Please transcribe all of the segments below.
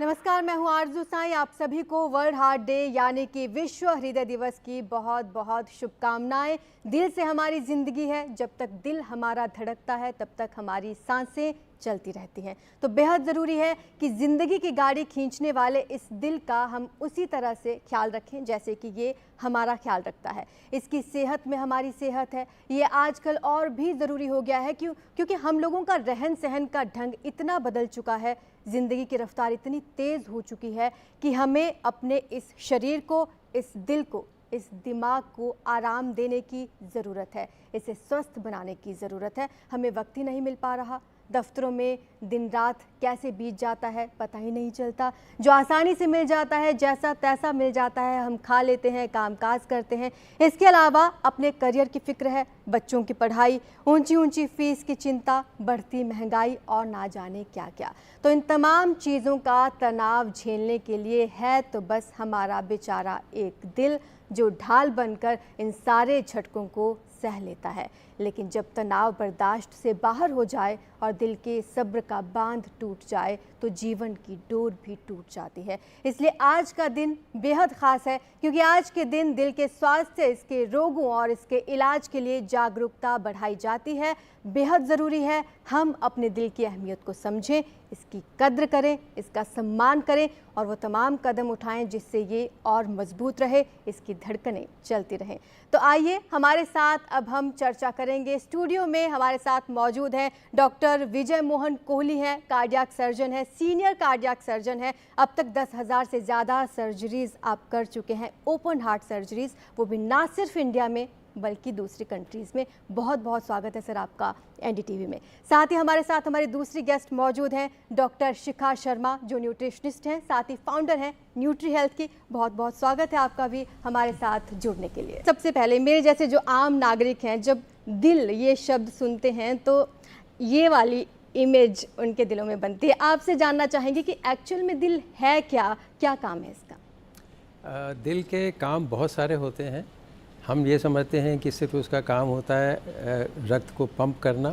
नमस्कार, मैं हूं आरजू साई। आप सभी को वर्ल्ड हार्ट डे यानी कि विश्व हृदय दिवस की बहुत बहुत शुभकामनाएं। दिल से हमारी ज़िंदगी है, जब तक दिल हमारा धड़कता है तब तक हमारी सांसें चलती रहती हैं। तो बेहद ज़रूरी है कि ज़िंदगी की गाड़ी खींचने वाले इस दिल का हम उसी तरह से ख्याल रखें जैसे कि ये हमारा ख्याल रखता है। इसकी सेहत में हमारी सेहत है। ये आजकल और भी ज़रूरी हो गया है क्योंकि हम लोगों का रहन सहन का ढंग इतना बदल चुका है, ज़िंदगी की रफ्तार इतनी तेज़ हो चुकी है कि हमें अपने इस शरीर को, इस दिल को, इस दिमाग को आराम देने की ज़रूरत है। इसे स्वस्थ बनाने की ज़रूरत है। हमें वक्त ही नहीं मिल पा रहा। दफ्तरों में दिन रात कैसे बीत जाता है पता ही नहीं चलता। जो आसानी से मिल जाता है, जैसा तैसा मिल जाता है, हम खा लेते हैं, कामकाज करते हैं। इसके अलावा अपने करियर की फिक्र है, बच्चों की पढ़ाई, ऊंची ऊंची फीस की चिंता, बढ़ती महंगाई और ना जाने क्या क्या। तो इन तमाम चीज़ों का तनाव झेलने के लिए है तो बस हमारा बेचारा एक दिल, जो ढाल बनकर इन सारे झटकों को सह लेता है। लेकिन जब तनाव बर्दाश्त से बाहर हो जाए और दिल के सब्र का बांध टूट जाए तो जीवन की डोर भी टूट जाती है। इसलिए आज का दिन बेहद ख़ास है क्योंकि आज के दिन दिल के स्वास्थ्य, इसके रोगों और इसके इलाज के लिए जागरूकता बढ़ाई जाती है। बेहद ज़रूरी है हम अपने दिल की अहमियत को समझें, इसकी कद्र करें, इसका सम्मान करें और वो तमाम कदम उठाएं जिससे ये और मजबूत रहे, इसकी धड़कनें चलती रहें। तो आइए हमारे साथ अब हम चर्चा करेंगे। स्टूडियो में हमारे साथ मौजूद हैं डॉक्टर विजय मोहन कोहली हैं, कार्डियक सर्जन हैं, सीनियर कार्डियक सर्जन हैं। अब तक 10,000 से ज़्यादा सर्जरीज़ आप कर चुके हैं, ओपन हार्ट सर्जरीज़, वो भी ना सिर्फ इंडिया में बल्कि दूसरी कंट्रीज़ में। बहुत बहुत स्वागत है सर आपका एनडीटीवी में। साथ ही हमारे साथ हमारी दूसरी गेस्ट मौजूद हैं डॉक्टर शिखा शर्मा, जो न्यूट्रिशनिस्ट हैं, साथ ही फाउंडर हैं न्यूट्री हेल्थ की। बहुत बहुत स्वागत है आपका भी हमारे साथ जुड़ने के लिए। सबसे पहले मेरे जैसे जो आम नागरिक हैं, जब दिल ये शब्द सुनते हैं तो ये वाली इमेज उनके दिलों में बनती है। आपसे जानना चाहेंगे कि एक्चुअल में दिल है क्या, क्या काम है इसका? दिल के काम बहुत सारे होते हैं। हम ये समझते हैं कि सिर्फ उसका काम होता है रक्त को पंप करना,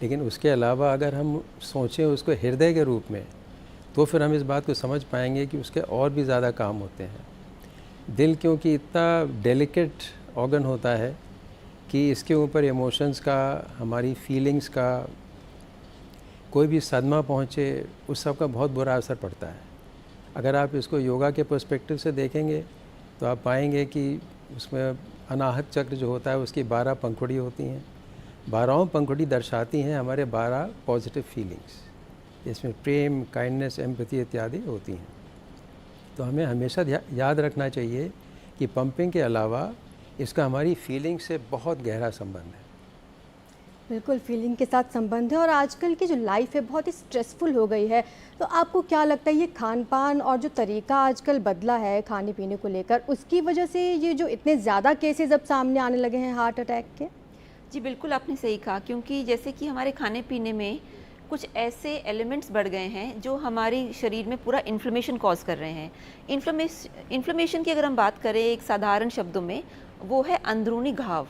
लेकिन उसके अलावा अगर हम सोचें उसको हृदय के रूप में तो फिर हम इस बात को समझ पाएंगे कि उसके और भी ज़्यादा काम होते हैं। दिल क्योंकि इतना डेलिकेट ऑर्गन होता है कि इसके ऊपर इमोशंस का, हमारी फीलिंग्स का कोई भी सदमा पहुँचे उस सब का बहुत बुरा असर पड़ता है। अगर आप इसको योगा के पर्सपेक्टिव से देखेंगे तो आप पाएंगे कि उसमें अनाहत चक्र जो होता है उसकी 12 पंखुड़ी होती हैं। 12 पंखुड़ी दर्शाती हैं हमारे 12 पॉजिटिव फीलिंग्स, जिसमें प्रेम, काइंडनेस, एम्पैथी इत्यादि होती हैं। तो हमें हमेशा याद रखना चाहिए कि पंपिंग के अलावा इसका हमारी फीलिंग से बहुत गहरा संबंध है। बिल्कुल, फीलिंग के साथ संबंध है और आजकल की जो लाइफ है बहुत ही स्ट्रेसफुल हो गई है। तो आपको क्या लगता है ये खान पान और जो तरीका आजकल बदला है खाने पीने को लेकर, उसकी वजह से ये जो इतने ज़्यादा केसेस अब सामने आने लगे हैं हार्ट अटैक के? जी बिल्कुल, आपने सही कहा, क्योंकि जैसे कि हमारे खाने पीने में कुछ ऐसे एलिमेंट्स बढ़ गए हैं जो हमारी शरीर में पूरा इन्फ्लेमेशन कॉज कर रहे हैं। इन्फ्लेमेशन की अगर हम बात करें एक साधारण शब्दों में, वो है अंदरूनी घाव,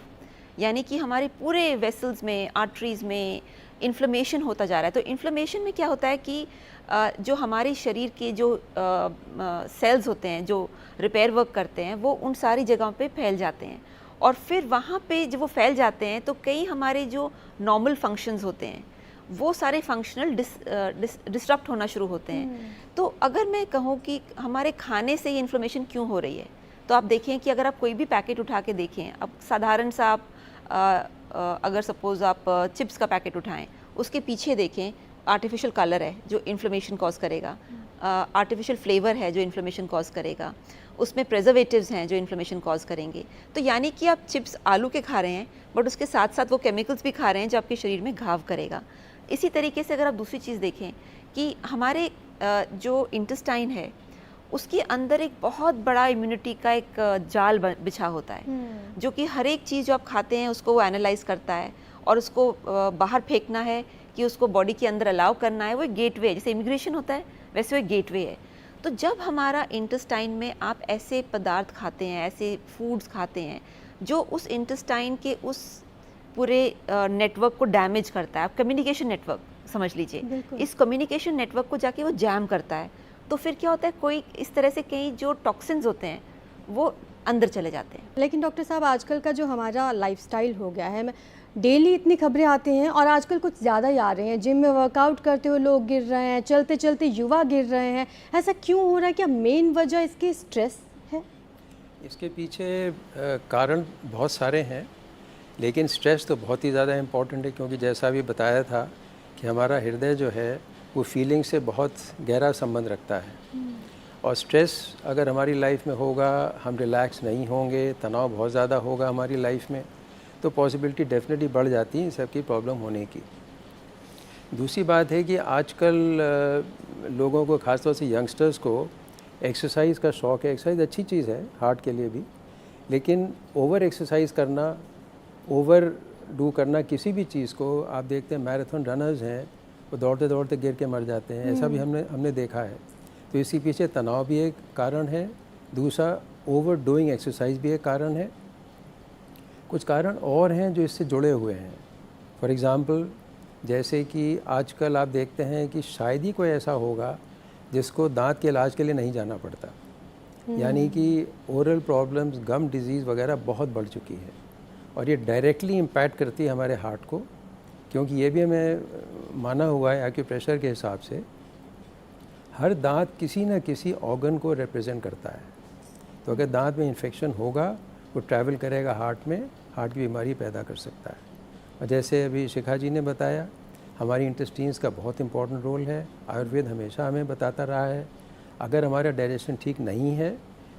यानी कि हमारे पूरे वेसल्स में, आर्टरीज़ में इन्फ्लेमेशन होता जा रहा है। तो इन्फ्लेमेशन में क्या होता है कि जो हमारे शरीर के जो सेल्स होते हैं जो रिपेयर वर्क करते हैं वो उन सारी जगहों पे फैल जाते हैं और फिर वहाँ पे जब वो फैल जाते हैं तो कई हमारे जो नॉर्मल फंक्शंस होते हैं वो सारे फंक्शनल डिस्टर्ब होना शुरू होते हैं। तो अगर मैं कहूँ कि हमारे खाने से ये इन्फ्लेमेशन क्यों हो रही है, तो आप देखें कि अगर आप कोई भी पैकेट उठा के देखें, अब साधारण सा आप अगर सपोज़ आप चिप्स का पैकेट उठाएं, उसके पीछे देखें आर्टिफिशियल कलर है जो इन्फ्लेमेशन कॉज करेगा, आर्टिफिशियल फ्लेवर है जो इन्फ्लेमेशन कॉज करेगा, उसमें प्रिजर्वेटिव्स हैं जो इन्फ्लेमेशन कॉज करेंगे। तो यानी कि आप चिप्स आलू के खा रहे हैं बट उसके साथ साथ वो केमिकल्स भी खा रहे हैं जो आपके शरीर में घाव करेगा। इसी तरीके से अगर आप दूसरी चीज़ देखें कि हमारे जो इंटेस्टाइन है उसके अंदर एक बहुत बड़ा इम्यूनिटी का एक जाल बिछा होता है जो कि हर एक चीज़ जो आप खाते हैं उसको वो एनालाइज करता है और उसको बाहर फेंकना है कि उसको बॉडी के अंदर अलाउ करना है। वो एक गेटवे है, जैसे इमिग्रेशन होता है वैसे वो एक गेटवे है। तो जब हमारा इंटेस्टाइन में आप ऐसे पदार्थ खाते हैं, ऐसे फूड्स खाते हैं जो उस इंटेस्टाइन के उस पूरे नेटवर्क को डैमेज करता है, आप कम्युनिकेशन नेटवर्क समझ लीजिए, इस कम्युनिकेशन नेटवर्क को जाके वो जैम करता है तो फिर क्या होता है, कोई इस तरह से कई जो टॉक्सिन्स होते हैं वो अंदर चले जाते हैं। लेकिन डॉक्टर साहब, आजकल का जो हमारा लाइफस्टाइल हो गया है, डेली इतनी खबरें आती हैं और आजकल कुछ ज़्यादा ही आ रही हैं। जिम में वर्कआउट करते हुए लोग गिर रहे हैं, चलते चलते युवा गिर रहे हैं। ऐसा क्यों हो रहा है? क्या मेन वजह इसकी स्ट्रेस है? इसके पीछे कारण बहुत सारे हैं, लेकिन स्ट्रेस तो बहुत ही ज़्यादा इम्पॉर्टेंट है, क्योंकि जैसा अभी बताया था कि हमारा हृदय जो है वो फीलिंग से बहुत गहरा संबंध रखता है। और स्ट्रेस अगर हमारी लाइफ में होगा, हम रिलैक्स नहीं होंगे, तनाव बहुत ज़्यादा होगा हमारी लाइफ में, तो पॉसिबिलिटी डेफिनेटली बढ़ जाती है इन सब की प्रॉब्लम होने की। दूसरी बात है कि आजकल लोगों को, ख़ासतौर से यंगस्टर्स को एक्सरसाइज का शौक़ है। एक्सरसाइज अच्छी चीज़ है हार्ट के लिए भी, लेकिन ओवर एक्सरसाइज करना, ओवर डू करना किसी भी चीज़ को, आप देखते हैं मैराथन रनर्स हैं वो दौड़ते दौड़ते गिर के मर जाते हैं, ऐसा भी हमने देखा है। तो इसी पीछे तनाव भी एक कारण है, दूसरा ओवर डूइंग एक्सरसाइज भी एक कारण है। कुछ कारण और हैं जो इससे जुड़े हुए हैं। फॉर एग्ज़ाम्पल, जैसे कि आजकल आप देखते हैं कि शायद ही कोई ऐसा होगा जिसको दांत के इलाज के लिए नहीं जाना पड़ता, यानी कि ओरल प्रॉब्लम्स, गम डिजीज़ वगैरह बहुत बढ़ चुकी है, और ये डायरेक्टली इम्पैक्ट करती है हमारे हार्ट को, क्योंकि ये भी हमें माना हुआ है एक्यूप्रेशर के हिसाब से, हर दांत किसी न किसी ऑर्गन को रिप्रेजेंट करता है। तो अगर दांत में इन्फेक्शन होगा, वो ट्रैवल करेगा हार्ट में, हार्ट की बीमारी पैदा कर सकता है। और जैसे अभी शिखा जी ने बताया, हमारी इंटेस्टाइन्स का बहुत इंपॉर्टेंट रोल है। आयुर्वेद हमेशा हमें बताता रहा है, अगर हमारा डाइजेशन ठीक नहीं है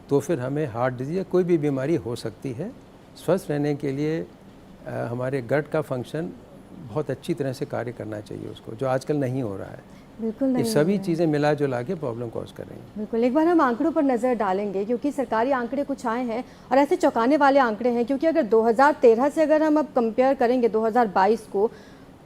तो फिर हमें हार्ट डिजीज़ या कोई भी बीमारी हो सकती है। स्वस्थ रहने के लिए हमारे गट का फंक्शन बहुत अच्छी तरह से कार्य करना चाहिए उसको, जो आजकल नहीं हो रहा है। बिल्कुल नहीं। ये सभी चीज़ें मिला जुला के प्रॉब्लम कॉज कर रही हैं। बिल्कुल, एक बार हम आंकड़ों पर नज़र डालेंगे, क्योंकि सरकारी आंकड़े कुछ आए हैं और ऐसे चौंकाने वाले आंकड़े हैं। क्योंकि अगर 2013 से अगर हम अब कंपेयर करेंगे 2022 को,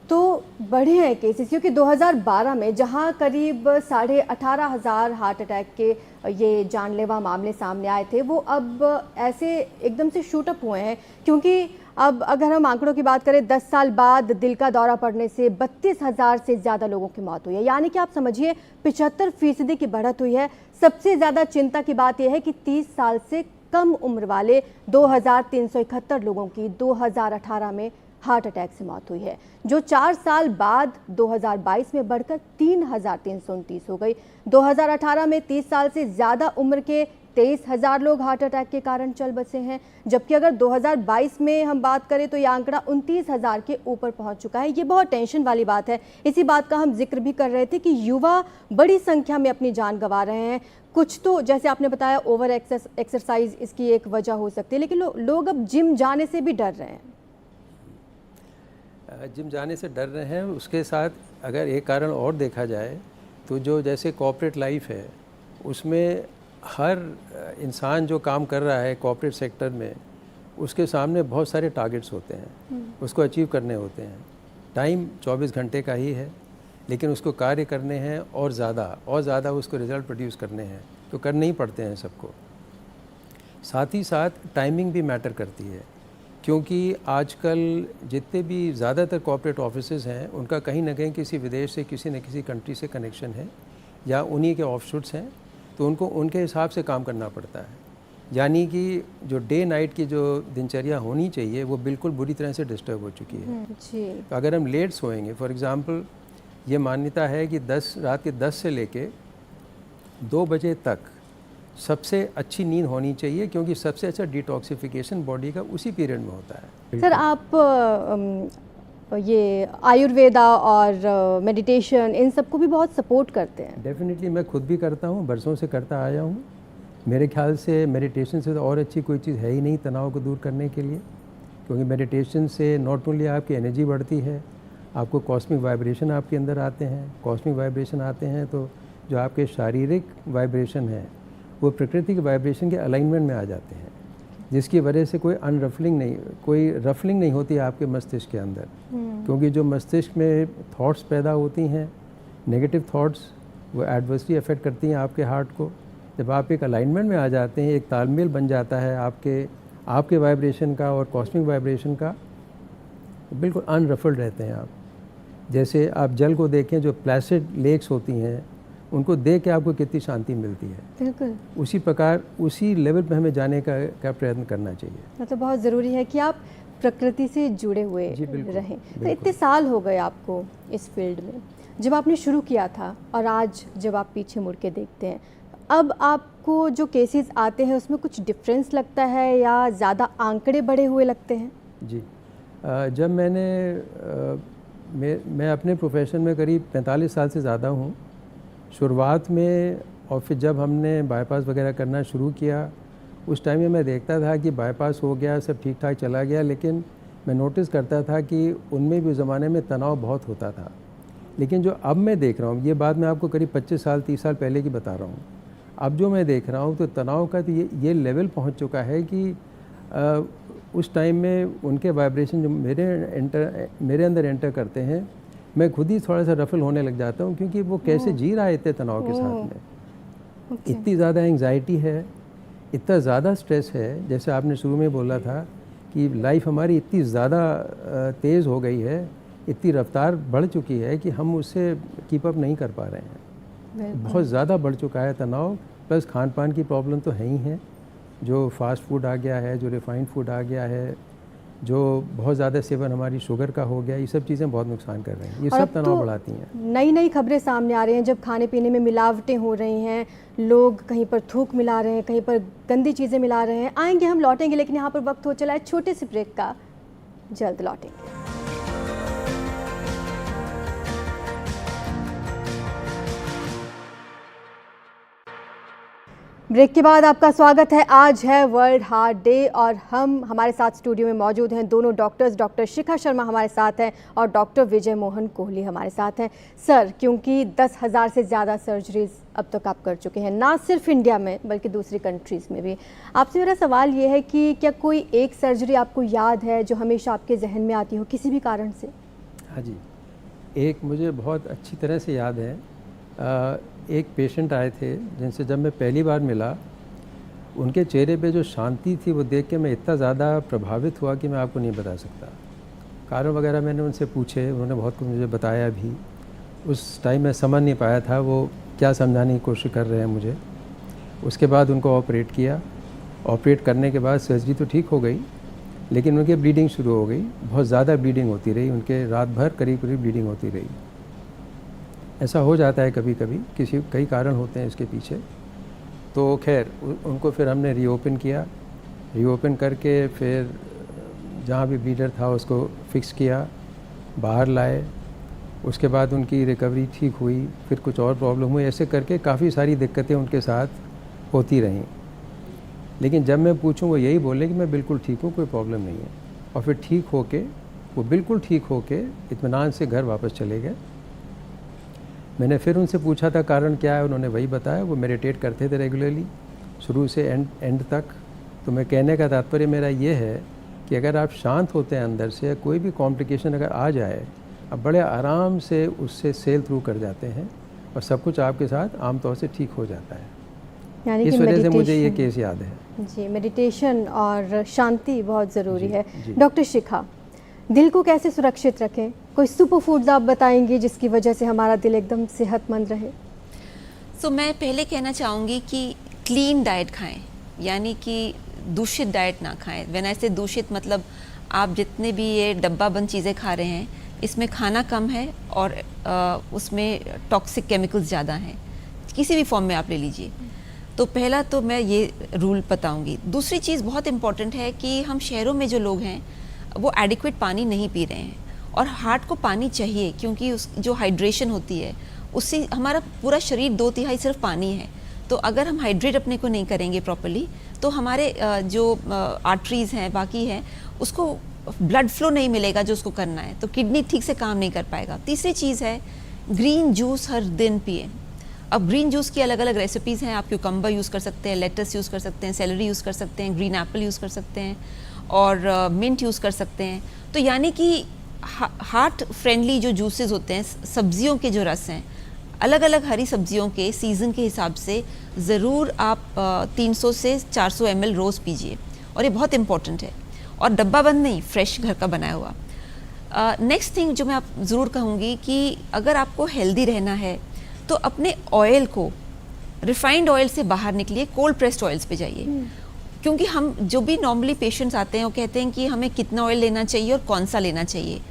तो बढ़े हैं केसेस। क्योंकि 2012 में जहां करीब 18,500 हार्ट अटैक के ये जानलेवा मामले सामने आए थे, वो अब ऐसे एकदम से शूट अप हुए हैं। क्योंकि अब अगर हम आंकड़ों की बात करें, 10 साल बाद दिल का दौरा पड़ने से 32,000 से ज़्यादा लोगों की मौत हुई है, यानी कि आप समझिए 75% की बढ़त हुई है। सबसे ज़्यादा चिंता की बात यह है कि 30 साल से कम उम्र वाले 2,371 लोगों की 2018 में हार्ट अटैक से मौत हुई है, जो 4 साल बाद 2022 में बढ़कर 3,329 हो गई। 2018 में 30 साल से ज़्यादा उम्र के 23,000 लोग हार्ट अटैक के कारण चल बसे हैं, जबकि अगर 2022 में हम बात करें तो ये आंकड़ा 29,000 के ऊपर पहुंच चुका है। ये बहुत टेंशन वाली बात है। इसी बात का हम जिक्र भी कर रहे थे कि युवा बड़ी संख्या में अपनी जान गंवा रहे हैं। कुछ तो जैसे आपने बताया ओवर एक्सरसाइज इसकी एक वजह हो सकती है, लेकिन लोग अब जिम जाने से भी डर रहे हैं। जिम जाने से डर रहे हैं। उसके साथ अगर एक कारण और देखा जाए तो जो जैसे कॉर्पोरेट लाइफ है, उसमें हर इंसान जो काम कर रहा है कॉर्पोरेट सेक्टर में, उसके सामने बहुत सारे टारगेट्स होते हैं, उसको अचीव करने होते हैं। टाइम 24 घंटे का ही है, लेकिन उसको कार्य करने हैं और ज़्यादा उसको रिज़ल्ट प्रोड्यूस करने हैं, तो करने ही पड़ते हैं सबको। साथ ही साथ टाइमिंग भी मैटर करती है, क्योंकि आजकल जितने भी ज़्यादातर कॉर्पोरेट ऑफिसेज़ हैं, उनका कहीं ना कहीं किसी विदेश से, किसी न किसी कंट्री से कनेक्शन है, या उन्हीं के ऑफशूट्स हैं, तो उनको उनके हिसाब से काम करना पड़ता है। यानी कि जो डे नाइट की जो दिनचर्या होनी चाहिए, वो बिल्कुल बुरी तरह से डिस्टर्ब हो चुकी है। जी। तो अगर हम लेट सोएंगे, फॉर एग्ज़ाम्पल, ये मान्यता है कि रात के 10 से लेके 2 बजे तक सबसे अच्छी नींद होनी चाहिए, क्योंकि सबसे अच्छा डिटॉक्सिफिकेशन बॉडी का उसी पीरियड में होता है। सर, आप ये आयुर्वेदा और मेडिटेशन इन सबको भी बहुत सपोर्ट करते हैं? डेफिनेटली, मैं खुद भी करता हूँ, बरसों से करता आया हूँ। मेरे ख्याल से मेडिटेशन से तो और अच्छी कोई चीज़ है ही नहीं तनाव को दूर करने के लिए, क्योंकि मेडिटेशन से नॉट ओनली आपकी एनर्जी बढ़ती है, आपको कॉस्मिक वाइब्रेशन आपके अंदर आते हैं। कॉस्मिक वाइब्रेशन आते हैं तो जो आपके शारीरिक वाइब्रेशन है, वो प्रकृति के वाइब्रेशन के अलाइनमेंट में आ जाते हैं, जिसकी वजह से कोई रफलिंग नहीं होती आपके मस्तिष्क के अंदर। क्योंकि जो मस्तिष्क में थॉट्स पैदा होती हैं, नेगेटिव थॉट्स, वो एडवर्सली अफेक्ट करती हैं आपके हार्ट को। जब आप एक अलाइनमेंट में आ जाते हैं, एक तालमेल बन जाता है आपके वाइब्रेशन का और कॉस्मिक वाइब्रेशन का, बिल्कुल अनरफल्ड रहते हैं आप। जैसे आप जल को देखें, जो प्लेसिड लेक्स होती हैं, उनको देख के आपको कितनी शांति मिलती है। बिल्कुल। उसी प्रकार उसी लेवल पे हमें जाने का प्रयत्न करना चाहिए। मतलब बहुत ज़रूरी है कि आप प्रकृति से जुड़े हुए रहें। तो इतने साल हो गए आपको इस फील्ड में, जब आपने शुरू किया था और आज जब आप पीछे मुड़ के देखते हैं, अब आपको जो केसेस आते हैं उसमें कुछ डिफरेंस लगता है या ज़्यादा आंकड़े बढ़े हुए लगते हैं? जी, जब मैं अपने प्रोफेशन में करीब 45 साल से ज़्यादा हूँ। शुरुआत में और फिर जब हमने बाईपास वगैरह करना शुरू किया, उस टाइम में मैं देखता था कि बाईपास हो गया, सब ठीक ठाक चला गया, लेकिन मैं नोटिस करता था कि उनमें भी उस ज़माने में तनाव बहुत होता था। लेकिन जो अब मैं देख रहा हूँ, ये बात मैं आपको करीब 25 साल 30 साल पहले की बता रहा हूँ, अब जो मैं देख रहा हूँ तो तनाव का तो ये लेवल पहुँच चुका है कि उस टाइम में उनके वाइब्रेशन जो मेरे अंदर एंटर करते हैं, मैं खुद ही थोड़ा सा रफल होने लग जाता हूँ, क्योंकि वो कैसे जी रहा है इतने तनाव के साथ में। इतनी ज़्यादा एंग्जाइटी है, इतना ज़्यादा स्ट्रेस है। जैसे आपने शुरू में बोला था कि लाइफ हमारी इतनी ज़्यादा तेज़ हो गई है, इतनी रफ्तार बढ़ चुकी है कि हम उससे कीप अप नहीं कर पा रहे हैं। बहुत ज़्यादा बढ़ चुका है तनाव, प्लस खान पान की प्रॉब्लम तो है ही है। जो फास्ट फूड आ गया है, जो रिफाइंड फूड आ गया है, जो बहुत ज़्यादा सेवन हमारी शुगर का हो गया, ये सब चीज़ें बहुत नुकसान कर रही हैं। ये सब तनाव बढ़ाती हैं। नई नई खबरें सामने आ रही हैं, जब खाने पीने में मिलावटें हो रही हैं, लोग कहीं पर थूक मिला रहे हैं, कहीं पर गंदी चीज़ें मिला रहे हैं। आएंगे, हम लौटेंगे, लेकिन यहाँ पर वक्त हो चला है छोटे से ब्रेक का, जल्द लौटेंगे। ब्रेक के बाद आपका स्वागत है। आज है वर्ल्ड हार्ट डे और हमारे साथ स्टूडियो में मौजूद हैं दोनों डॉक्टर्स। डॉक्टर शिखा शर्मा हमारे साथ हैं और डॉक्टर विजय मोहन कोहली हमारे साथ हैं। सर, क्योंकि 10,000 से ज़्यादा सर्जरीज अब तक आप कर चुके हैं, ना सिर्फ इंडिया में बल्कि दूसरी कंट्रीज़ में भी, आपसे मेरा सवाल ये है कि क्या कोई एक सर्जरी आपको याद है जो हमेशा आपके जहन में आती हो किसी भी कारण से? हाँ जी, एक मुझे बहुत अच्छी तरह से याद है। एक पेशेंट आए थे जिनसे जब मैं पहली बार मिला, उनके चेहरे पे जो शांति थी वो देख के मैं इतना ज़्यादा प्रभावित हुआ कि मैं आपको नहीं बता सकता। कारण वगैरह मैंने उनसे पूछे, उन्होंने बहुत कुछ मुझे बताया भी। उस टाइम मैं समझ नहीं पाया था वो क्या समझाने की कोशिश कर रहे हैं मुझे। उसके बाद उनको ऑपरेट किया। ऑपरेट करने के बाद सर्जरी तो ठीक हो गई, लेकिन उनकी ब्लीडिंग शुरू हो गई। बहुत ज़्यादा ब्लीडिंग होती रही, उनके रात भर करीब ब्लीडिंग होती रही। ऐसा हो जाता है कभी कभी, कई कारण होते हैं इसके पीछे। तो खैर उनको फिर हमने रीओपन किया। रीओपन करके फिर जहाँ भी ब्लीडर था उसको फिक्स किया, बाहर लाए। उसके बाद उनकी रिकवरी ठीक हुई। फिर कुछ और प्रॉब्लम हुई। ऐसे करके काफ़ी सारी दिक्कतें उनके साथ होती रहीं। लेकिन जब मैं पूछूं वो यही बोले कि मैं बिल्कुल ठीक हूँ, कोई प्रॉब्लम नहीं है। और फिर ठीक होके वो बिल्कुल ठीक होके इत्मीनान से घर वापस चले गए। मैंने फिर उनसे पूछा था कारण क्या है, उन्होंने वही बताया। वो मेडिटेट करते थे रेगुलरली शुरू से एंड तक। तो मैं कहने का तात्पर्य मेरा ये है कि अगर आप शांत होते हैं अंदर से, कोई भी कॉम्प्लिकेशन अगर आ जाए, आप बड़े आराम से उससे सेल थ्रू कर जाते हैं और सब कुछ आपके साथ आमतौर से ठीक हो जाता है। यानी इस वजह से मुझे ये केस याद है। जी, मेडिटेशन और शांति बहुत ज़रूरी है। डॉक्टर शिखा, दिल को कैसे सुरक्षित रखें? कोई सुपर फूड्स आप बताएंगे जिसकी वजह से हमारा दिल एकदम सेहतमंद रहे? मैं पहले कहना चाहूँगी कि क्लीन डाइट खाएं, यानी कि दूषित डाइट ना खाएं। व्हेन आई से दूषित मतलब आप जितने भी ये डब्बा बंद चीज़ें खा रहे हैं, इसमें खाना कम है और उसमें टॉक्सिक केमिकल्स ज़्यादा हैं, किसी भी फॉर्म में आप ले लीजिए। तो पहला तो मैं ये रूल बताऊँगी। दूसरी चीज़ बहुत इम्पॉर्टेंट है कि हम शहरों में जो लोग हैं वो एडिक्वेट पानी नहीं पी रहे हैं, और हार्ट को पानी चाहिए, क्योंकि उस जो हाइड्रेशन होती है उससे हमारा पूरा शरीर 2/3 सिर्फ पानी है। तो अगर हम हाइड्रेट अपने को नहीं करेंगे प्रॉपर्ली, तो हमारे जो आर्टरीज़ हैं बाकी हैं उसको ब्लड फ्लो नहीं मिलेगा जो उसको करना है, तो किडनी ठीक से काम नहीं कर पाएगा। तीसरी चीज़ है ग्रीन जूस हर दिन पिए। अब ग्रीन जूस की अलग अलग रेसिपीज़ हैं। आप क्यूकम्बर यूज़ कर सकते हैं, लेटस यूज़ कर सकते हैं, सेलरी यूज़ कर सकते हैं, ग्रीन एप्पल यूज़ कर सकते हैं और मिंट यूज़ कर सकते हैं। तो यानी कि हार्ट फ्रेंडली जो जूसेस होते हैं, सब्जियों के जो रस हैं, अलग अलग हरी सब्जियों के सीज़न के हिसाब से ज़रूर आप 300 से 400 ml रोज़ पीजिए, और ये बहुत इम्पॉर्टेंट है। और डब्बा बंद नहीं, फ्रेश घर का बनाया हुआ। नेक्स्ट थिंग जो मैं आप ज़रूर कहूँगी कि अगर आपको हेल्दी रहना है तो अपने ऑयल को, रिफाइंड ऑयल से बाहर निकलिए, कोल्ड प्रेस्ड ऑयल्स पे जाइए। क्योंकि हम जो भी नॉर्मली पेशेंट्स आते हैं वो कहते हैं कि हमें कितना ऑयल लेना चाहिए और कौन सा लेना चाहिए,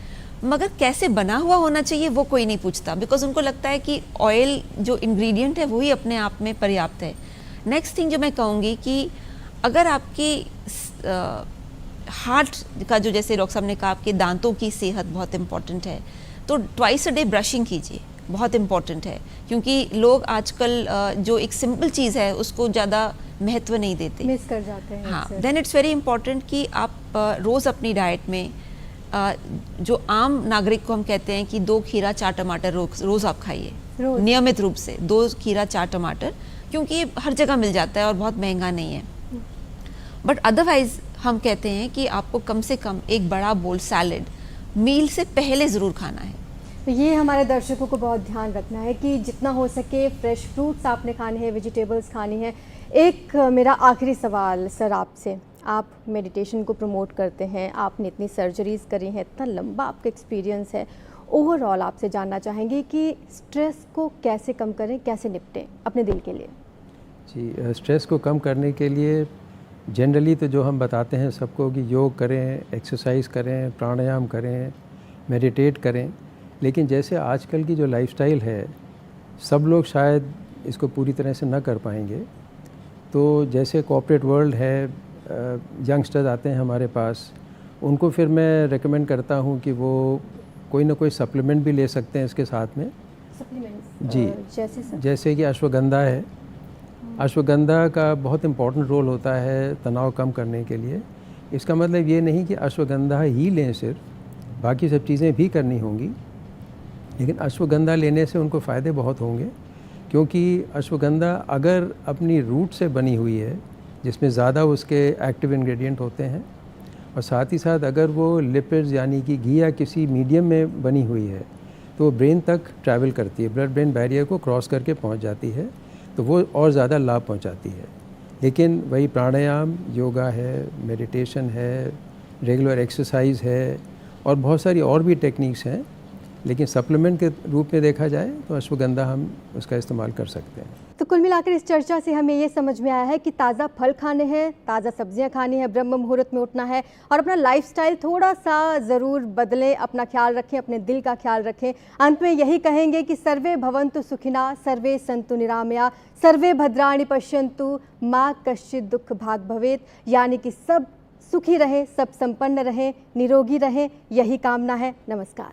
मगर कैसे बना हुआ होना चाहिए वो कोई नहीं पूछता, बिकॉज उनको लगता है कि ऑयल जो इंग्रेडिएंट है वही अपने आप में पर्याप्त है। नेक्स्ट थिंग जो मैं कहूँगी कि अगर आपकी हार्ट का जो, जैसे डॉक्टर साहब ने कहा, आपके दांतों की सेहत बहुत इंपॉर्टेंट है, तो ट्वाइस अ डे ब्रशिंग कीजिए, बहुत इंपॉर्टेंट है। क्योंकि लोग आजकल जो एक सिंपल चीज़ है उसको ज़्यादा महत्व नहीं देते, मिस कर जाते हैं। हाँ, देन इट्स वेरी इंपॉर्टेंट कि आप रोज़ अपनी डाइट में जो आम नागरिक को हम कहते हैं कि 2 खीरा 4 टमाटर रोज़ आप खाइए, नियमित रूप से 2 खीरा 4 टमाटर, क्योंकि ये हर जगह मिल जाता है और बहुत महंगा नहीं है। बट अदरवाइज हम कहते हैं कि आपको कम से कम एक बड़ा बोल सैलेड मील से पहले ज़रूर खाना है। तो ये हमारे दर्शकों को बहुत ध्यान रखना है कि जितना हो सके फ्रेश फ्रूट्स आपने खाने हैं, वेजिटेबल्स खानी है। एक मेरा आखिरी सवाल सर आपसे, आप मेडिटेशन को प्रमोट करते हैं, आपने इतनी सर्जरीज़ करी हैं, इतना लंबा आपका एक्सपीरियंस है, ओवरऑल आपसे जानना चाहेंगे कि स्ट्रेस को कैसे कम करें, कैसे निपटें अपने दिल के लिए? जी, स्ट्रेस को कम करने के लिए जनरली तो जो हम बताते हैं सबको कि योग करें, एक्सरसाइज करें, प्राणायाम करें, मेडिटेट करें, लेकिन जैसे आजकल की जो लाइफस्टाइल है सब लोग शायद इसको पूरी तरह से न कर पाएंगे। तो जैसे कॉर्पोरेट वर्ल्ड है, यंगस्टर्स आते हैं हमारे पास, उनको फिर मैं रेकमेंड करता हूँ कि वो कोई ना कोई सप्लीमेंट भी ले सकते हैं इसके साथ में। सप्लीमेंट्स जी, जैसे कि अश्वगंधा है। अश्वगंधा का बहुत इम्पोर्टेंट रोल होता है तनाव कम करने के लिए। इसका मतलब ये नहीं कि अश्वगंधा ही लें सिर्फ, बाकी सब चीज़ें भी करनी होंगी, लेकिन अश्वगंधा लेने से उनको फ़ायदे बहुत होंगे। क्योंकि अश्वगंधा अगर अपनी रूट से बनी हुई है, जिसमें ज़्यादा उसके एक्टिव इंग्रेडिएंट होते हैं, और साथ ही साथ अगर वो लिपिड्स यानी कि घी या किसी मीडियम में बनी हुई है, तो वो ब्रेन तक ट्रैवल करती है, ब्लड ब्रेन बैरियर को क्रॉस करके पहुंच जाती है, तो वो और ज़्यादा लाभ पहुंचाती है। लेकिन वही प्राणायाम, योगा है, मेडिटेशन है, रेगुलर एक्सरसाइज है और बहुत सारी और भी टेक्निक्स हैं, लेकिन सप्लीमेंट के रूप में देखा जाए तो अश्वगंधा हम उसका इस्तेमाल कर सकते हैं। तो कुल मिलाकर इस चर्चा से हमें ये समझ में आया है कि ताज़ा फल खाने हैं, ताज़ा सब्जियां खानी है, ब्रह्म मुहूर्त में उठना है और अपना लाइफस्टाइल थोड़ा सा ज़रूर बदलें, अपना ख्याल रखें, अपने दिल का ख्याल रखें। अंत में यही कहेंगे कि सर्वे भवन्तु सुखिना, सर्वे सन्तु निरामया, सर्वे भद्राणि पश्यन्तु, मा कश्चित् दुःख भाग् भवेत्, यानी कि सब सुखी रहें, सब संपन्न रहें, निरोगी रहें, यही कामना है। नमस्कार।